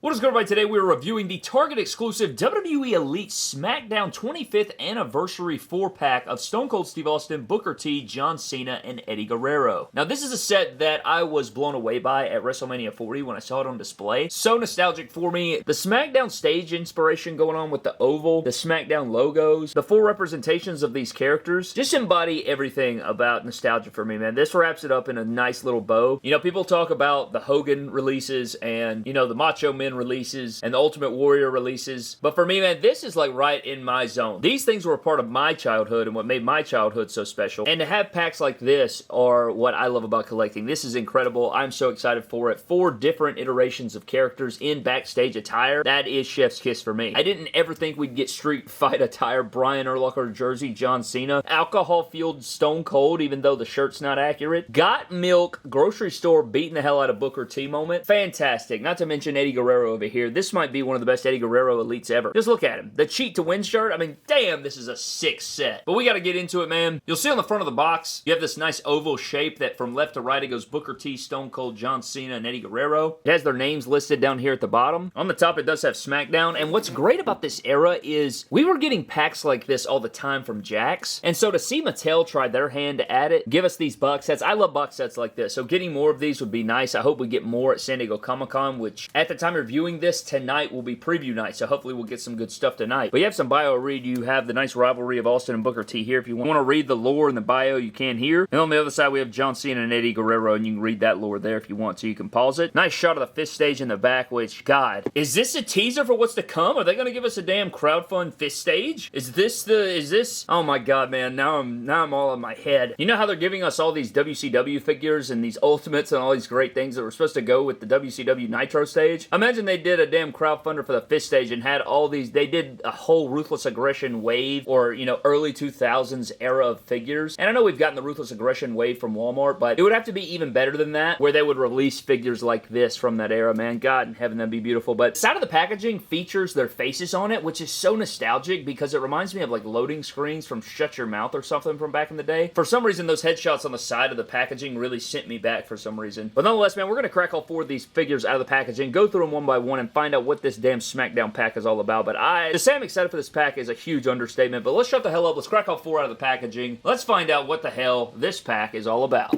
What is good, everybody? Today we are reviewing the Target exclusive WWE Elite SmackDown 25th Anniversary 4-pack of Stone Cold Steve Austin, Booker T, John Cena, and Eddie Guerrero. Now, this is a set that I was blown away by at WrestleMania 40 when I saw it on display. So nostalgic for me. The SmackDown stage inspiration going on with the oval, the SmackDown logos, the full representations of these characters just embody everything about nostalgia for me, man. This wraps it up in a nice little bow. You know, people talk about the Hogan releases and, you know, the Macho Men releases and the Ultimate Warrior releases, but for me, man, this is like right in my zone. These things were a part of my childhood and what made my childhood so special, and to have packs like this are what I love about collecting. This is incredible. I'm so excited for it. 4 different iterations of characters in backstage attire. That is chef's kiss for me. I didn't ever think we'd get Street Fight attire, Brian Urlacher jersey, John Cena, alcohol-fueled Stone Cold, even though the shirt's not accurate, got milk, grocery store beating the hell out of Booker T moment. Fantastic. Not to mention Eddie Guerrero over here. This might be one of the best Eddie Guerrero elites ever. Just look at him. The cheat to win shirt, I mean, damn, this is a sick set. But we gotta get into it, man. You'll see on the front of the box, you have this nice oval shape that from left to right, it goes Booker T, Stone Cold, John Cena, and Eddie Guerrero. It has their names listed down here at the bottom. On the top, it does have SmackDown, and what's great about this era is we were getting packs like this all the time from Jakks, and so to see Mattel try their hand at it, give us these box sets. I love box sets like this, so getting more of these would be nice. I hope we get more at San Diego Comic-Con, which at the time of reviewing this, tonight will be preview night, so hopefully we'll get some good stuff tonight. But you have some bio read. You have the nice rivalry of Austin and Booker T here. If you want to read the lore in the bio, you can here. And on the other side, we have John Cena and Eddie Guerrero, and you can read that lore there if you want to. You can pause it. Nice shot of the fist stage in the back, which, God, is this a teaser for what's to come? Are they going to give us a damn crowdfund fist stage? Is this, oh my God, man, now I'm all in my head. You know how they're giving us all these WCW figures and these Ultimates and all these great things that were supposed to go with the WCW Nitro stage? Imagine they did a damn crowdfunder for the fist stage and had all these, they did a whole Ruthless Aggression wave or, you know, early 2000s era of figures. And I know we've gotten the Ruthless Aggression wave from Walmart, but it would have to be even better than that, where they would release figures like this from that era, man. God in heaven, that'd be beautiful. But side of the packaging features their faces on it, which is so nostalgic because it reminds me of like loading screens from Shut Your Mouth or something from back in the day. For some reason, those headshots on the side of the packaging really sent me back for some reason. But nonetheless, man, we're going to crack all 4 of these figures out of the packaging, go through them one by one, and find out what this damn SmackDown pack is all about. But to say I'm excited for this pack is a huge understatement, but let's shut the hell up. Let's crack all 4 out of the packaging. Let's find out what the hell this pack is all about.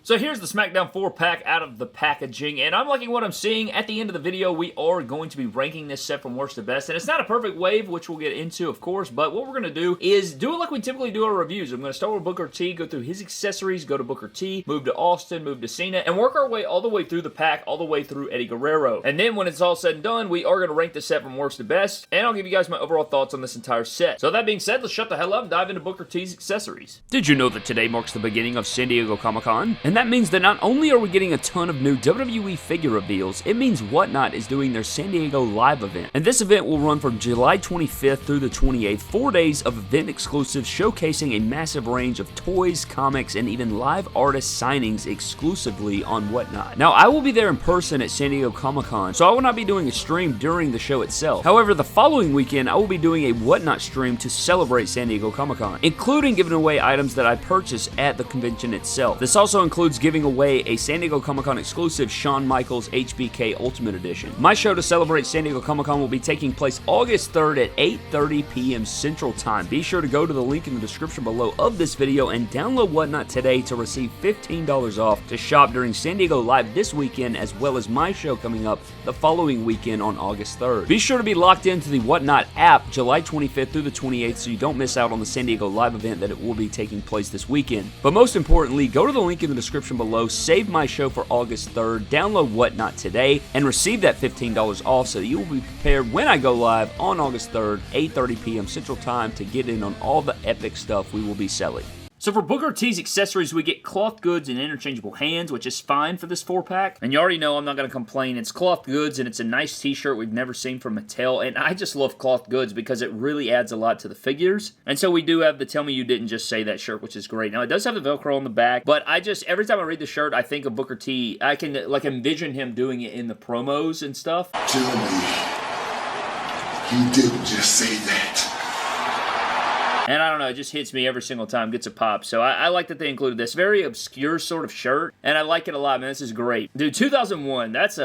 So here's the SmackDown 4-pack out of the packaging, and I'm liking what I'm seeing. At the end of the video, we are going to be ranking this set from worst to best, and it's not a perfect wave, which we'll get into, of course, but what we're going to do is do it like we typically do our reviews. I'm going to start with Booker T, go through his accessories, go to Booker T, move to Austin, move to Cena, and work our way all the way through the pack, all the way through Eddie Guerrero. And then when it's all said and done, we are going to rank the set from worst to best, and I'll give you guys my overall thoughts on this entire set. So that being said, let's shut the hell up and dive into Booker T's accessories. Did you know that today marks the beginning of San Diego Comic-Con? And that means that not only are we getting a ton of new WWE figure reveals, it means Whatnot is doing their San Diego live event. And this event will run from July 25th through the 28th, 4 days of event exclusives showcasing a massive range of toys, comics, and even live artist signings exclusively on Whatnot. Now, I will be there in person at San Diego Comic-Con, so I will not be doing a stream during the show itself. However, the following weekend, I will be doing a Whatnot stream to celebrate San Diego Comic-Con, including giving away items that I purchased at the convention itself. This also includes giving away a San Diego Comic-Con exclusive Shawn Michaels HBK Ultimate Edition. My show to celebrate San Diego Comic-Con will be taking place August 3rd at 8:30 p.m. Central Time. Be sure to go to the link in the description below of this video and download Whatnot today to receive $15 off to shop during San Diego Live this weekend, as well as my show coming up the following weekend on August 3rd. Be sure to be locked into the Whatnot app July 25th through the 28th so you don't miss out on the San Diego Live event that it will be taking place this weekend. But most importantly, go to the link in the description below, save my show for August 3rd, download Whatnot today, and receive that $15 off so that you will be prepared when I go live on August 3rd, 8:30 p.m. Central Time to get in on all the epic stuff we will be selling. So for Booker T's accessories, we get cloth goods and interchangeable hands, which is fine for this 4-pack. And you already know I'm not going to complain. It's cloth goods, and it's a nice t-shirt we've never seen from Mattel. And I just love cloth goods because it really adds a lot to the figures. And so we do have the Tell Me You Didn't Just Say That shirt, which is great. Now, it does have the Velcro on the back, but every time I read the shirt, I think of Booker T. I can, like, envision him doing it in the promos and stuff. Tell me you didn't just say that. And I don't know, it just hits me every single time, gets a pop. So I like that they included this. Very obscure sort of shirt, and I like it a lot, man. This is great. Dude, 2001, that's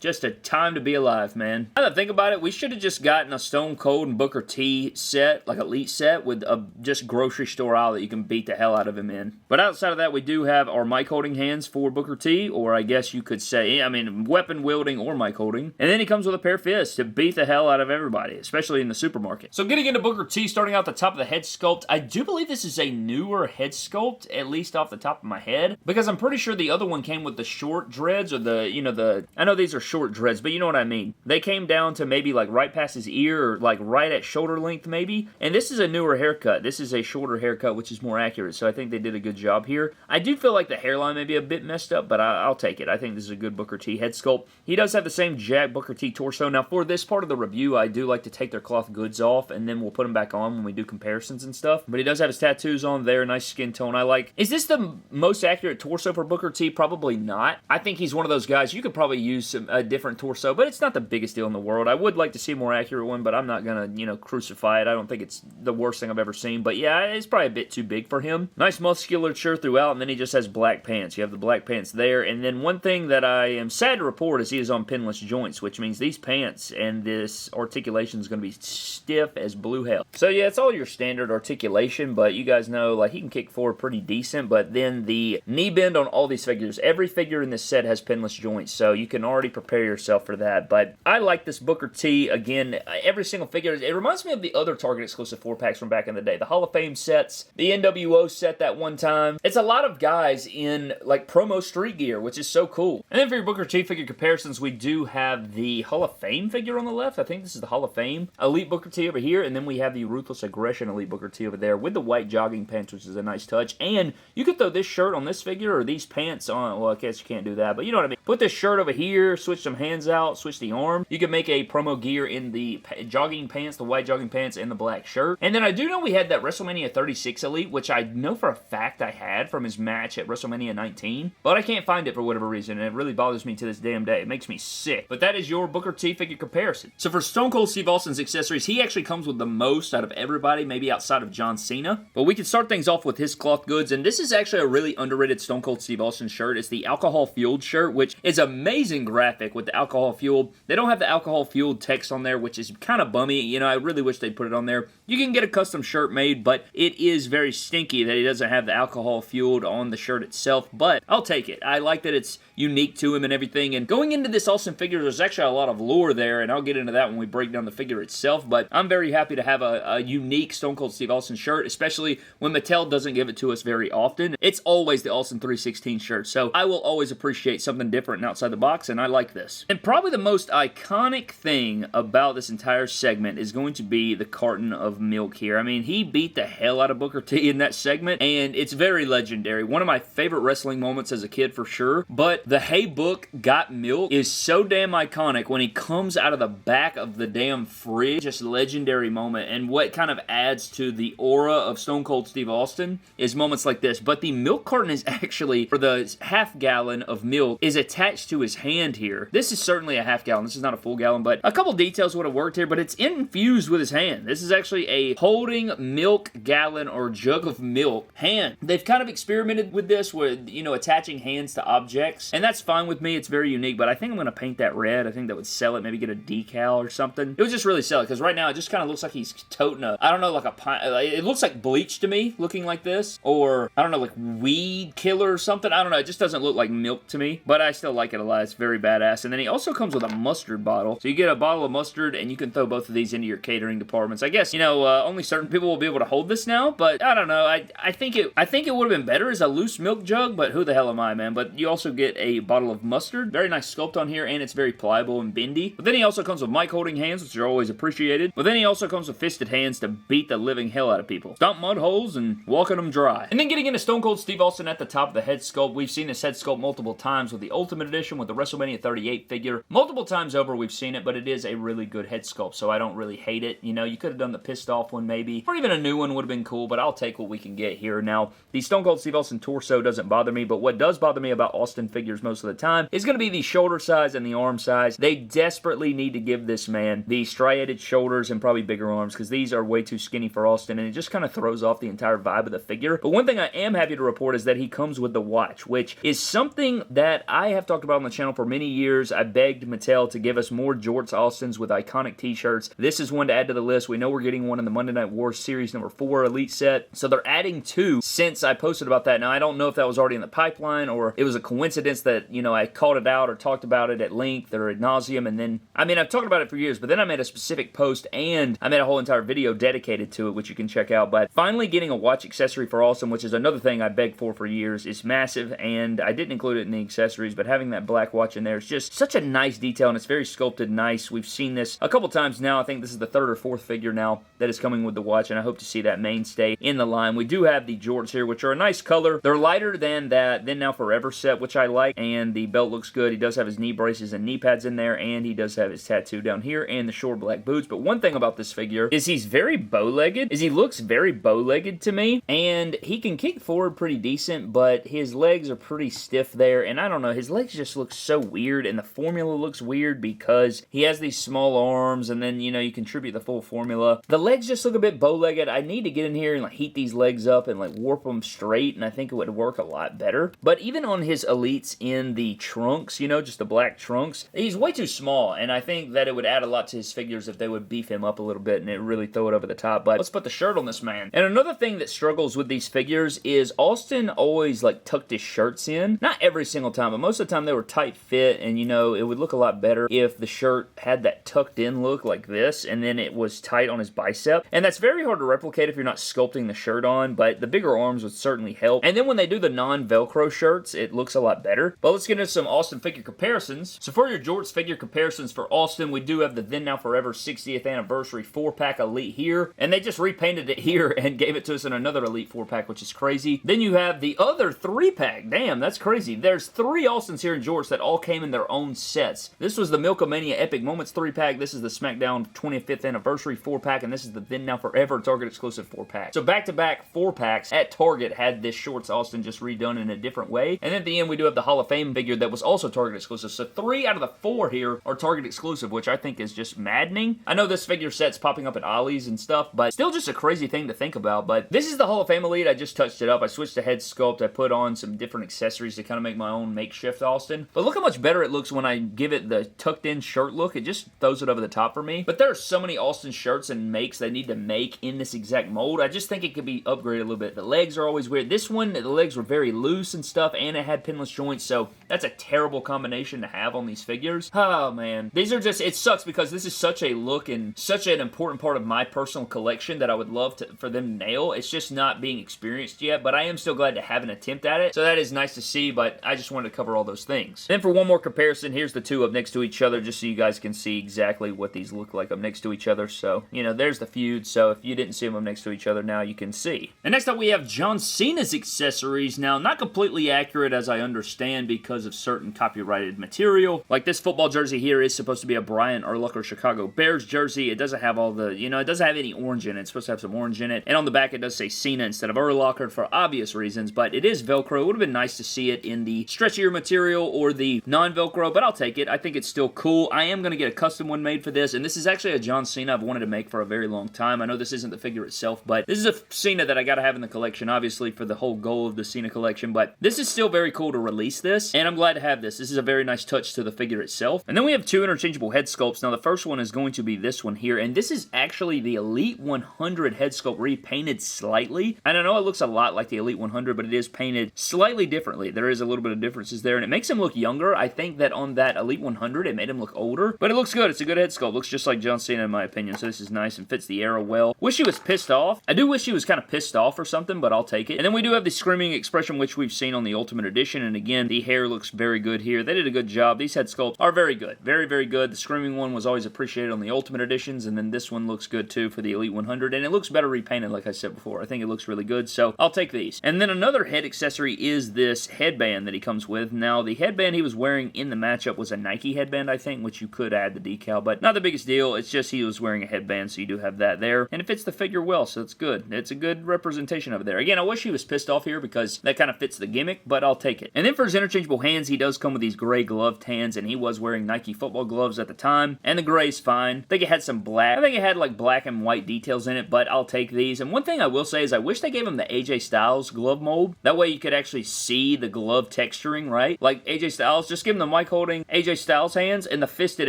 just a time to be alive, man. Now that I think about it, we should have just gotten a Stone Cold and Booker T set, like Elite set, with a just grocery store aisle that you can beat the hell out of him in. But outside of that, we do have our mic holding hands for Booker T, or I guess you could say, weapon wielding or mic holding. And then he comes with a pair of fists to beat the hell out of everybody, especially in the supermarket. So getting into Booker T, starting out the top of the head sculpt, I do believe this is a newer head sculpt, at least off the top of my head, because I'm pretty sure the other one came with the short dreads, or I know these are short dreads, but you know what I mean. They came down to maybe like right past his ear, or like right at shoulder length maybe, and this is a newer haircut. This is a shorter haircut, which is more accurate, so I think they did a good job here. I do feel like the hairline may be a bit messed up, but I'll take it. I think this is a good Booker T head sculpt. He does have the same Jack Booker T torso. Now, for this part of the review, I do like to take their cloth goods off, and then we'll put them back on when we do comparisons and stuff. But he does have his tattoos on there, nice skin tone. I like. Is this the most accurate torso for Booker T? Probably not. I think he's one of those guys, you could probably use a different torso, but it's not the biggest deal in the world. I would like to see a more accurate one, but I'm not gonna, crucify it. I don't think it's the worst thing I've ever seen, but yeah, it's probably a bit too big for him. Nice musculature throughout, and then he just has black pants. You have the black pants there, and then one thing that I am sad to report is he is on pinless joints, which means these pants and this articulation is going to be stiff as blue hell. So yeah, it's all your standard articulation, but you guys know, like, he can kick forward pretty decent, but then the knee bend on all these figures, every figure in this set has pinless joints, so you can already prepare yourself for that. But I like this Booker T. Again, every single figure, it reminds me of the other Target exclusive 4-packs from back in the day, the Hall of Fame sets, the NWO set that one time. It's a lot of guys in like promo street gear, which is so cool. And then for your Booker T figure comparisons, we do have the Hall of Fame figure on the left. I think this is the Hall of Fame Elite Booker T over here, and then we have the Ruthless Aggression Elite Booker T over there with the white jogging pants, which is a nice touch. And you could throw this shirt on this figure or these pants on, well, I guess you can't do that, but you know what I mean. Put this shirt over here, switch some hands out, switch the arm. You can make a promo gear in the jogging pants, the white jogging pants, and the black shirt. And then I do know we had that WrestleMania 36 Elite, which I know for a fact I had from his match at WrestleMania 19, but I can't find it for whatever reason, and it really bothers me to this damn day. It makes me sick. But that is your Booker T figure comparison. So for Stone Cold Steve Austin's accessories, he actually comes with the most out of everybody, maybe outside of John Cena. But we can start things off with his cloth goods, and this is actually a really underrated Stone Cold Steve Austin shirt. It's the Alcohol Fueled shirt, which is amazing graphic with the Alcohol Fueled. They don't have the Alcohol Fueled text on there, which is kind of bummy. I really wish they'd put it on there. You can get a custom shirt made, but it is very stinky that he doesn't have the Alcohol Fueled on the shirt itself, but I'll take it. I like that it's unique to him and everything, and going into this Austin figure, there's actually a lot of lore there, and I'll get into that when we break down the figure itself, but I'm very happy to have a unique Stone Cold Steve Austin shirt, especially when Mattel doesn't give it to us very often. It's always the Austin 316 shirt, so I will always appreciate something different and outside the box, and I like this. And probably the most iconic thing about this entire segment is going to be the carton of milk here. I mean, he beat the hell out of Booker T in that segment, and it's very legendary. One of my favorite wrestling moments as a kid for sure, but the Hey Book Got Milk is so damn iconic when he comes out of the back of the damn fridge. Just legendary moment, and what kind of adds to the aura of Stone Cold Steve Austin is moments like this. But the milk carton is actually, for the half gallon of milk, is attached to his hand here. This is certainly a half gallon. This is not a full gallon, but a couple details would have worked here, but it's infused with his hand. This is actually a holding milk gallon or jug of milk hand. They've kind of experimented with this with, attaching hands to objects, and that's fine with me. It's very unique, but I think I'm going to paint that red. I think that would sell it. Maybe get a decal or something. It would just really sell it, because right now it just kind of looks like he's toting like a pint. It looks like bleach to me, looking like this, or I don't know, like weed killer or something. I don't know. It just doesn't look like milk to me, but I still like it a lot. It's very badass. And then he also comes with a mustard bottle, so you get a bottle of mustard, and you can throw both of these into your catering departments. I guess only certain people will be able to hold this now, but I don't know. I think it would have been better as a loose milk jug, but who the hell am I, man? But you also get a bottle of mustard. Very nice sculpt on here, and it's very pliable and bendy. But then he also comes with mic holding hands, which are always appreciated. But then he also comes with fisted hands to beat the living hell out of people. Stomp mud holes and walking them dry. And then getting into Stone Cold Steve Austin at the top of the head sculpt. We've seen this head sculpt multiple times with the Ultimate Edition, with the WrestleMania 38 figure. Multiple times over we've seen it, but it is a really good head sculpt, so I don't really hate it. You could have done the pissed off one maybe, or even a new one would have been cool, but I'll take what we can get here. Now, the Stone Cold Steve Austin torso doesn't bother me, but what does bother me about Austin figures most of the time is going to be the shoulder size and the arm size. They desperately need to give this man the striated shoulders and probably bigger arms, because these are way too skinny for Austin, and it just kind of throws off the entire vibe of the figure. But one thing I am happy to report is that he comes with the watch, which is something that I have talked about on the channel for many years. I begged Mattel to give us more Jorts Austins with iconic t-shirts. This is one to add to the list. We know we're getting one in the Monday Night Wars Series number 4 Elite set, so they're adding 2 since I posted about that. Now, I don't know if that was already in the pipeline or it was a coincidence that, you know, I called it out or talked about it at length or ad nauseum, and then, I mean, I've talked about it for years, but then I made a specific post and I made a whole entire video dedicated to it, which you can check out. But finally getting a watch accessory for Austin, which is another thing I begged for years, is massive, and I didn't include it in the accessories, but having that black watch in there is just such a nice detail, and it's very sculpted nice. We've seen this a couple times now. I think this is the 3rd or 4th figure now that is coming with the watch, and I hope to see that mainstay in the line. We do have the Jorts here, which are a nice color. They're lighter than that Then Now Forever set, which I like, and the belt looks good. He does have his knee braces and knee pads in there, and he does have his tattoo down here and the short black boots. But one thing about this figure is he's very bow-legged, he looks very bow-legged to me, and he can kick forward pretty decent, but his legs are pretty stiff there, and I don't know, his legs just look so weird, and the formula looks weird because he has these small arms, and then, you know, you contribute the full formula. The legs just look a bit bow-legged. I need to get in here and like heat these legs up and like warp them straight, and I think it would work a lot better. But even on his elites in the trunks, you know, just the black trunks, he's way too small, and I think that it would add a lot to his figures if they would beef him up a little bit and it really throw it over the top. But let's put the shirt on this man. And another thing that struggles with these figures is Austin always like tucked his shirts in. Not every single time, but most of the time they were tight fit, and you know, it would look a lot better if the shirt had that tucked in look like this, and then it was tight on his bicep. And that's very hard to replicate if you're not sculpting the shirt on, but the bigger arms would certainly help. And then when they do the non-Velcro shirts, it looks a lot better. But let's get into some Austin figure comparisons. So for your Jorts figure comparisons for Austin, we do have the Then Now Forever 60th Anniversary 4-pack Elite here, and they just repainted it here and gave it to us in another Elite 4-pack, which is crazy. Then you have the other 3-pack. Damn, that's crazy. There's 3 Austins here in Jorts that all came in their own sets. This was the Milkamania Epic Moments 3-pack, this is the SmackDown 25th Anniversary 4-pack, and this is the Then Now Forever Target exclusive 4-pack. So back-to-back 4-packs at Target had this Shorts Austin just redone in a different way. And then at the end, we do have the Hall of Fame figure that was also Target exclusive. So 3 out of the 4 here are Target exclusive, which I think is just maddening. I know this figure set's popping up at Ollie's and stuff, but still just a crazy thing to think about. But this is the Hall of Fame Elite. I just touched it up. I switched the head sculpt. I put on some different accessories to kind of make my own makeshift Austin. But look how much better it looks when I give it the tucked in shirt look. It just throws it over the top for me. But there are so many Austin shirts and makes they need to make in this exact mold. I just think it could be upgraded a little bit. The legs are always weird. This one, the legs were very loose and stuff, and it had pinless joints, so that's a terrible combination to have on these figures. Oh, man. These are just, it sucks because this is such a look and such an important part of my personal collection that I would love for them to nail. It's just not being experienced yet, but I am still glad to have an attempt at it, so that is nice to see, but I just wanted to cover all those things. Then for one more comparison, here's the 2 up next to each other, just so you guys can see exactly what these look like up next to each other. So, you know, there's the feud, so if you didn't see them up next to each other, now you can see. And next up we have John Cena's accessories. Now, not completely accurate as I understand because of certain copyrighted material. Like this football jersey here is supposed to be a Brian Urlacher Chicago Bears jersey. It doesn't have all the, you know, it doesn't have any orange in it. It's supposed to have some orange in it. And on the back it does say Cena instead of Urlacher for obvious reasons, but it is Velcro. It would have been nice to see it in the stretchier material or the non-Velcro, but I'll take it. I think it's still cool. I am going to get a custom one made for this, and this is actually a John Cena I've wanted to make for a very long time. I know this isn't the figure itself, but this is a Cena that I got to have in the collection, obviously, for the whole goal of the Cena collection, but this is still very cool to release this, and I'm glad to have this. This is a very nice touch to the figure itself. And then we have 2 interchangeable head sculpts. Now, the first one is going to be this one here, and this is actually the Elite 100 head sculpt repainted slightly. And I know it looks a lot like the Elite 100, but it is painted slightly differently. There is a little bit of differences there, and it makes him look younger. I think that on that Elite 100, it made him look older, but it looks good. It's a good head sculpt. Looks just like John Cena in my opinion, so this is nice and fits the era well. Wish he was pissed off. I do wish he was kind of pissed off or something, but I'll take it. And then we do have the Screaming Expression, which we've seen on the Ultimate Edition, and again, the hair looks very good here. They did a good job. These head sculpts are very good. Very, very good. The Screaming one was always appreciated on the Ultimate Editions, and then this one looks good too for the Elite 100, and it looks better repainted like I said before. I think it looks really good, so I'll take these. And then another head accessory is this headband that he comes with. Now, the headband he was wearing in the matchup was a Nike headband, I think, which you could add the decal, but not the biggest deal. It's just he was wearing a headband, so you do have that there, and it fits the figure well, so it's good. It's a good representation of it there. Again, I wish he was pissed off here because that kind of fits the gimmick, but I'll take it. And then for his interchangeable hands, he does come with these gray gloved hands, and he was wearing Nike football gloves at the time, and the gray's fine. I think it had some black. I think it had like black and white details in it, but I'll take these. And one thing I will say is I wish they gave him the AJ Styles glove mold. That way you could actually see the glove texturing, right? Like AJ Styles, just give him the mic holding AJ Styles hands and the fisted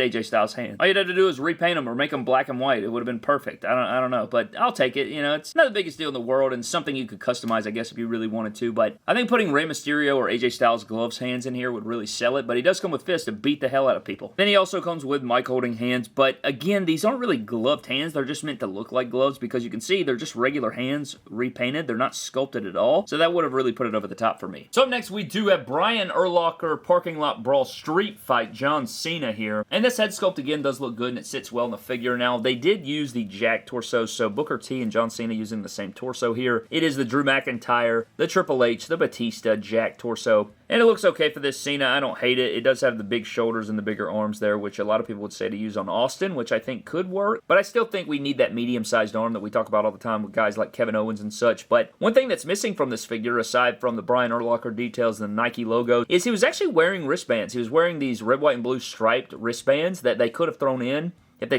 AJ Styles hands. All you'd have to do is repaint them or make them black and white. It would have been perfect. I don't know, but I'll take it. You know, it's not the biggest deal in the world and something you could customize, I guess, if you really wanted to, but I think putting Rey Mysterio or AJ Styles gloves hands in here would really sell it, but he does come with fists to beat the hell out of people. Then he also comes with mic holding hands, but again, these aren't really gloved hands. They're just meant to look like gloves because you can see they're just regular hands repainted. They're not sculpted at all, so that would have really put it over the top for me. So up next, we do have Brian Urlacher Parking Lot Brawl Street Fight John Cena here, and this head sculpt again does look good and it sits well in the figure. Now, they did use the Jack torso, so Booker T and John Cena using the same torso here. It is the Drew McIntyre, the Triple H, the Batista, Jack torso. And it looks okay for this Cena. I don't hate it. It does have the big shoulders and the bigger arms there, which a lot of people would say to use on Austin, which I think could work. But I still think we need that medium-sized arm that we talk about all the time with guys like Kevin Owens and such. But one thing that's missing from this figure, aside from the Brian Urlacher details and the Nike logo, is he was actually wearing wristbands. He was wearing these red, white, and blue striped wristbands that they could have thrown in. If they,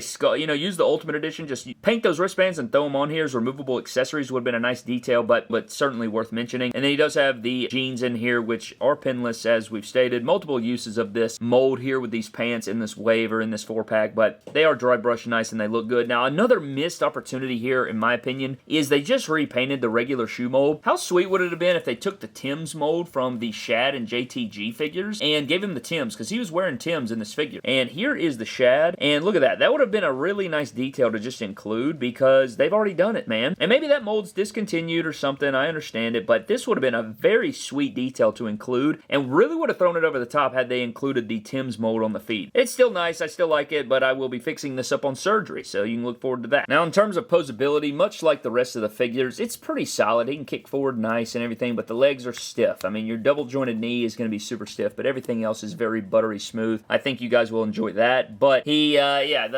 use the Ultimate Edition, just paint those wristbands and throw them on here as removable accessories would have been a nice detail, but certainly worth mentioning. And then he does have the jeans in here, which are pinless, as we've stated. Multiple uses of this mold here with these pants in this wave or in this 4-pack, but they are dry brushed nice and they look good. Now, another missed opportunity here, in my opinion, is they just repainted the regular shoe mold. How sweet would it have been if they took the Tim's mold from the Shad and JTG figures and gave him the Tim's, because he was wearing Tim's in this figure. And here is the Shad, and look at that. That would have been a really nice detail to just include because they've already done it, man. And maybe that mold's discontinued or something, I understand it, but this would have been a very sweet detail to include and really would have thrown it over the top had they included the Tim's mold on the feet. It's still nice, I still like it, but I will be fixing this up on surgery, so you can look forward to that. Now, in terms of posability, much like the rest of the figures, it's pretty solid. He can kick forward nice and everything, but the legs are stiff. I mean, your double jointed knee is going to be super stiff, but everything else is very buttery smooth. I think you guys will enjoy that, but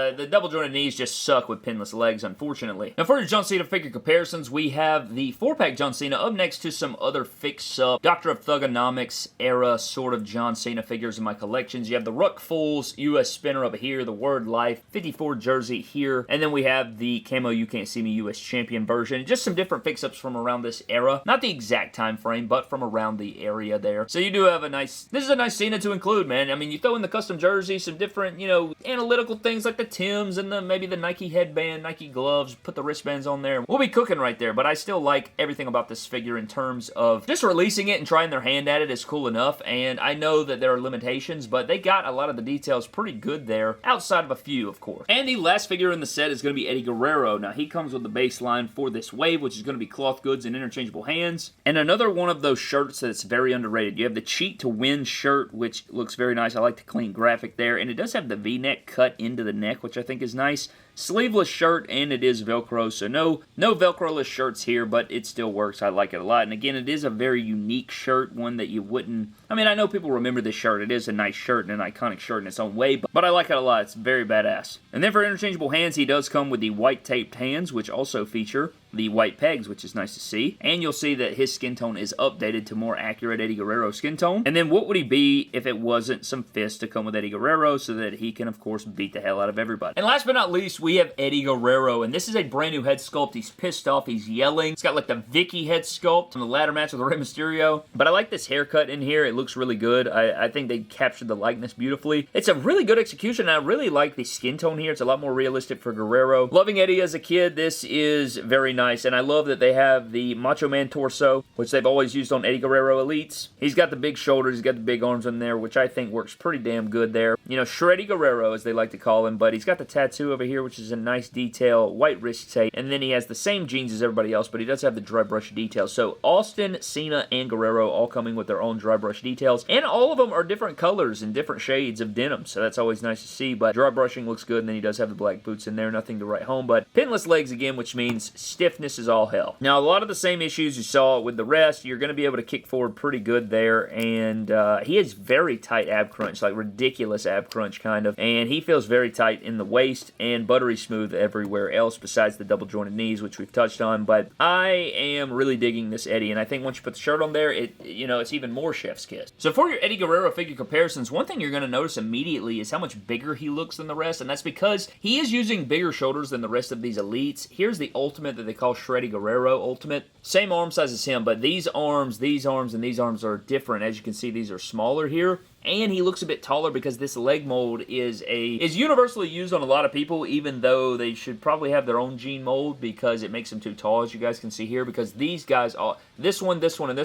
the double jointed knees just suck with pinless legs, unfortunately. Now, for your John Cena figure comparisons, we have the 4-pack John Cena up next to some other fix-up Doctor of Thugonomics era sort of John Cena figures in my collections. You have the Ruck Fools US Spinner up here, the Word Life 54 jersey here, and then we have the Camo You Can't See Me US Champion version. Just some different fix-ups from around this era. Not the exact time frame, but from around the area there. So you do have this is a nice Cena to include, man. I mean, you throw in the custom jersey, some different, analytical things like the Tims and maybe the Nike headband, Nike gloves, put the wristbands on there. We'll be cooking right there, but I still like everything about this figure in terms of just releasing it and trying their hand at it is cool enough, and I know that there are limitations, but they got a lot of the details pretty good there, outside of a few, of course. And the last figure in the set is going to be Eddie Guerrero. Now, he comes with the baseline for this wave, which is going to be cloth goods and interchangeable hands, and another one of those shirts that's very underrated. You have the Cheat to Win shirt, which looks very nice. I like the clean graphic there, and it does have the V-neck cut into the neck, which I think is nice. Sleeveless shirt, and it is Velcro, so no Velcro-less shirts here, but it still works. I like it a lot, and again, it is a very unique shirt, one that you wouldn't... I mean, I know people remember this shirt. It is a nice shirt and an iconic shirt in its own way, but I like it a lot. It's very badass. And then for interchangeable hands, he does come with the white taped hands, which also feature the white pegs, which is nice to see. And you'll see that his skin tone is updated to more accurate Eddie Guerrero skin tone. And then what would he be if it wasn't some fists to come with Eddie Guerrero so that he can, of course, beat the hell out of everybody. And last but not least, we have Eddie Guerrero, and this is a brand new head sculpt. He's pissed off, he's yelling. It's got like the Vicky head sculpt from the ladder match with Rey Mysterio. But I like this haircut in here. It looks really good. I think they captured the likeness beautifully. It's a really good execution, and I really like the skin tone here. It's a lot more realistic for Guerrero. Loving Eddie as a kid, this is very nice, and I love that they have the Macho Man torso, which they've always used on Eddie Guerrero Elites. He's got the big shoulders, he's got the big arms in there, which I think works pretty damn good there. Shreddy Guerrero, as they like to call him, but he's got the tattoo over here, which is a nice detail, white wrist tape, and then he has the same jeans as everybody else, but he does have the dry brush details. So Austin, Cena, and Guerrero all coming with their own dry brush details, and all of them are different colors and different shades of denim, so that's always nice to see, but dry brushing looks good, and then he does have the black boots in there, nothing to write home, but pinless legs again, which means stiffness is all hell. Now, a lot of the same issues you saw with the rest, you're going to be able to kick forward pretty good there, and he has very tight ab crunch, like ridiculous ab crunch kind of, and he feels very tight in the waist and buttery buttery smooth everywhere else besides the double jointed knees, which we've touched on. But I am really digging this Eddie, and I think once you put the shirt on there, it's even more chef's kiss. So for your Eddie Guerrero figure comparisons, one thing you're going to notice immediately is how much bigger he looks than the rest, and that's because he is using bigger shoulders than the rest of these elites. Here's the Ultimate that they call Shreddy Guerrero Ultimate. Same arm size as him, but these arms, and these arms are different. As you can see, these are smaller here. And he looks a bit taller because this leg mold is universally used on a lot of people, even though they should probably have their own gene mold because it makes them too tall, as you guys can see here, because these guys, this one, and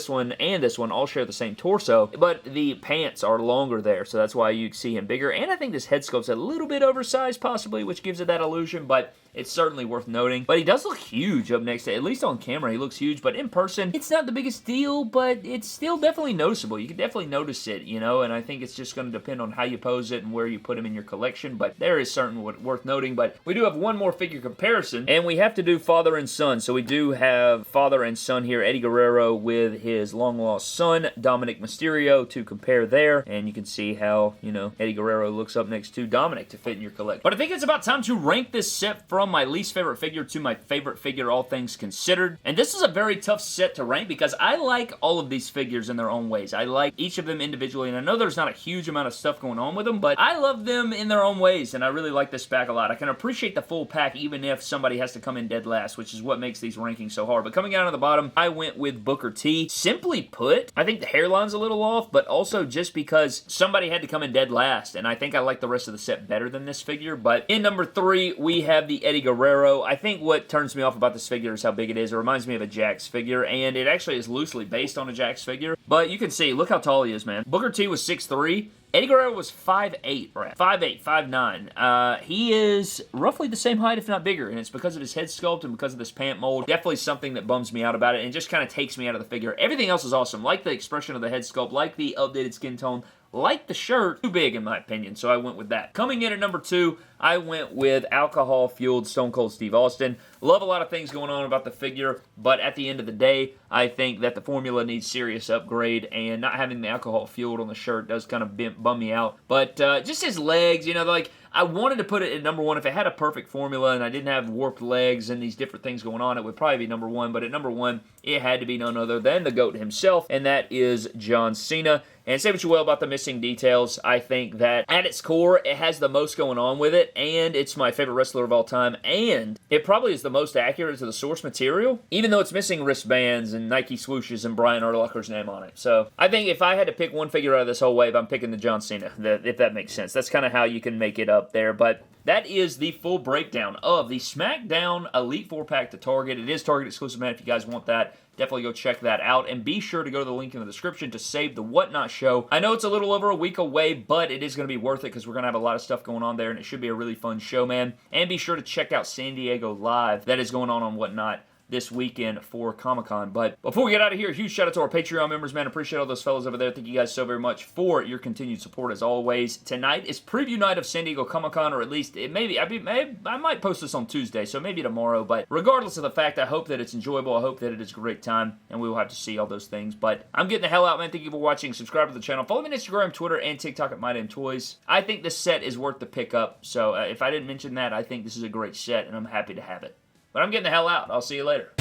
this one all share the same torso, but the pants are longer there, so that's why you see him bigger. And I think this head sculpt's a little bit oversized, possibly, which gives it that illusion, but it's certainly worth noting. But he does look huge up next to, at least on camera, he looks huge, but in person, it's not the biggest deal, but it's still definitely noticeable. You can definitely notice it, and I think it's just going to depend on how you pose it and where you put him in your collection, but there is certainly worth noting. But we do have one more figure comparison, and we have to do father and son. So we do have father and son here, Eddie Guerrero with his long-lost son, Dominic Mysterio, to compare there, and you can see how, Eddie Guerrero looks up next to Dominic to fit in your collection. But I think it's about time to rank this set from my least favorite figure to my favorite figure, all things considered. And this is a very tough set to rank because I like all of these figures in their own ways. I like each of them individually, and I know there's not a huge amount of stuff going on with them, but I love them in their own ways, and I really like this pack a lot. I can appreciate the full pack even if somebody has to come in dead last, which is what makes these rankings so hard. But coming out of the bottom, I went with Booker T. Simply put, I think the hairline's a little off, but also just because somebody had to come in dead last, and I think I like the rest of the set better than this figure. But in number 3, we have the Eddie Guerrero. I think what turns me off about this figure is how big it is. It reminds me of a Jax figure, and it actually is loosely based on a Jax figure. But you can see, look how tall he is, man. Booker T was 6'3". Eddie Guerrero was 5'8", right? 5'8", 5'9". He is roughly the same height, if not bigger, and it's because of his head sculpt and because of this pant mold. Definitely something that bums me out about it and just kind of takes me out of the figure. Everything else is awesome, like the expression of the head sculpt, like the updated skin tone, like the shirt. Too big in my opinion, so I went with that. Coming in at number 2, I went with alcohol-fueled Stone Cold Steve Austin. Love a lot of things going on about the figure, but at the end of the day, I think that the formula needs serious upgrade, and not having the alcohol-fueled on the shirt does kind of bum me out. But just his legs, I wanted to put it at number 1. If it had a perfect formula and I didn't have warped legs and these different things going on, it would probably be number 1. But at number 1, it had to be none other than the GOAT himself, and that is John Cena. And say what you will about the missing details, I think that at its core, it has the most going on with it, and it's my favorite wrestler of all time, and it probably is the most accurate to the source material, even though it's missing wristbands and Nike swooshes and Brian Urlacher's name on it. So I think if I had to pick one figure out of this whole wave, I'm picking the John Cena, if that makes sense. That's kind of how you can make it up there, but that is the full breakdown of the SmackDown Elite 4-pack to Target. It is Target exclusive, man, if you guys want that. Definitely go check that out, and be sure to go to the link in the description to save the Whatnot show. I know it's a little over a week away, but it is going to be worth it because we're going to have a lot of stuff going on there, and it should be a really fun show, man. And be sure to check out San Diego Live. That is going on Whatnot this weekend for Comic-Con. But before we get out of here, huge shout out to our Patreon members, man. Appreciate all those fellas over there. Thank you guys so very much for your continued support as always. Tonight is preview night of San Diego Comic-Con, or at least it I might post this on Tuesday, so maybe tomorrow. But regardless of the fact, I hope that it's enjoyable. I hope that it is a great time, and we will have to see all those things. But I'm getting the hell out, man. Thank you for watching. Subscribe to the channel. Follow me on Instagram, Twitter, and TikTok at MyDamnToys. I think this set is worth the pickup, so if I didn't mention that, I think this is a great set, and I'm happy to have it. But I'm getting the hell out. I'll see you later.